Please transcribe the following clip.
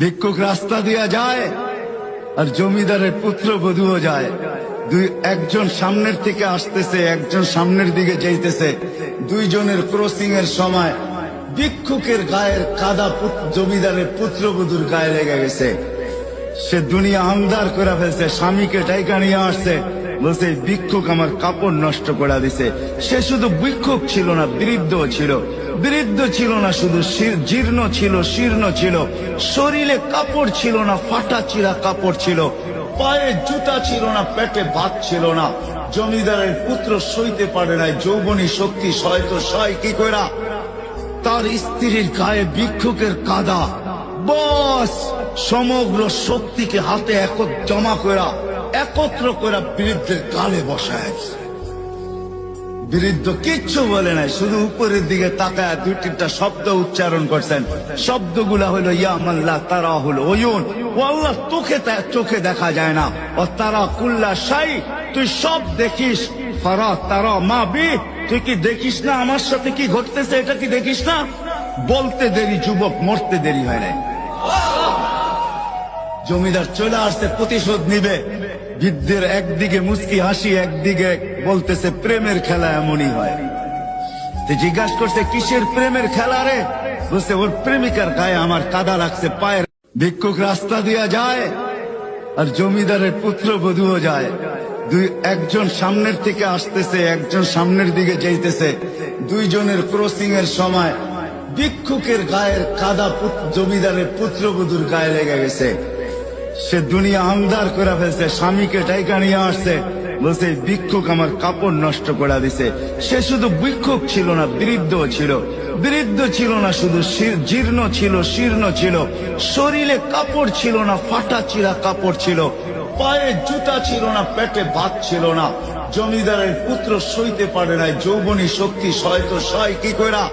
ভিক্ষুক রাস্তা দিয়া যায় আর জমিদারের পুত্র বধূও যায়। একজন সামনের থেকে আসতেছে, একজন সামনের দিকে যাইতেছে। দুইজনের ক্রসিং এর সময় ভিক্ষুকের গায়ের কাদা জমিদারের পুত্রবধূর গায়ে লেগে গেছে। সে দুনিয়া আন্ধার করে ফেলছে, স্বামীকে টাইকা নিয়ে আসছে, বলছে ভিক্ষুক আমার কাপড় নষ্ট করে দিছে। সে শুধু ভিক্ষুক ছিল না, বৃদ্ধ ছিল। বৃদ্ধ ছিল না শুধু, জীর্ণ ছিল, শীর্ণ ছিল। শরীরে কাপড় ছিল না, ফাটা চিরা কাপড় ছিল। পায়ে জুতা ছিল না, পেটে ভাত ছিল না। জমিদারের পুত্র সইতে পারে নাই, যৌবনী শক্তি সয় তো সয় কি কইরা। তার স্ত্রীর গায়ে ভিক্ষুকের কাদা, বস সমগ্র শক্তিকে হাতে জমা করা, একত্র করা বৃদ্ধের গালে বসায়। বৃদ্ধ কিচ্ছু বলে নাই, শুধু উপরের দিকে তাকায় দুই তিনটা শব্দ উচ্চারণ করছেন। শব্দগুলা হলো ইয়া মাল্লাহ তারা হলো ওয়ুন, ও আল্লাহ চোখে দেখা যায় না। ও তারা কুল্লা শাই, তুই সব দেখিস। ফারা তারা মা বি, তুই কি দেখিস না আমার সাথে কি ঘটতেছে, এটা কি দেখিস না? বলতে দেরি যুবক, মরতে দেরি হয় নাই। জমিদার চলে আসছে, প্রতিশোধ নিবে। বৃদ্ধের একদিকে মুস্কি হাসি, একদিকে বলতেছে প্রেমের খেলা এমনই হয়। জিজ্ঞাসা করছে কিসের প্রেমের খেলা রে? বলছে ওর প্রেমিকার গায়ে আমার কাদা লাগছে পায়ের। ভিক্ষুক রাস্তা দিয়া যায় আর জমিদারের পুত্র বধূও যায়। একজন সামনের থেকে আসতেছে, একজন সামনের দিকে যাইতেছে। দুইজনের ক্রসিং এর সময় ভিক্ষুকের গায়ের কাদা জমিদারের পুত্রবধূর গায়ে লেগে গেছে। সে দুনিয়া আন্ধার করে ফেলছে, স্বামীকে টাইকা নিয়ে আসছে, বলছে ভিক্ষুক আমার কাপড় নষ্ট করে দিছে। সে শুধু ভিক্ষুক ছিল না, বৃদ্ধ ছিল। বৃদ্ধ ছিল না শুধু, জীর্ণ ছিল, শীর্ণ ছিল। শরীরে কাপড় ছিল না, ফাটা চিরা কাপড় ছিল। পায়ে জুতা ছিল না, পেটে ভাত ছিল না। জমিদারের পুত্র সইতে পারে নাই, যৌবনী শক্তি সয় তো সয় কি কইরা।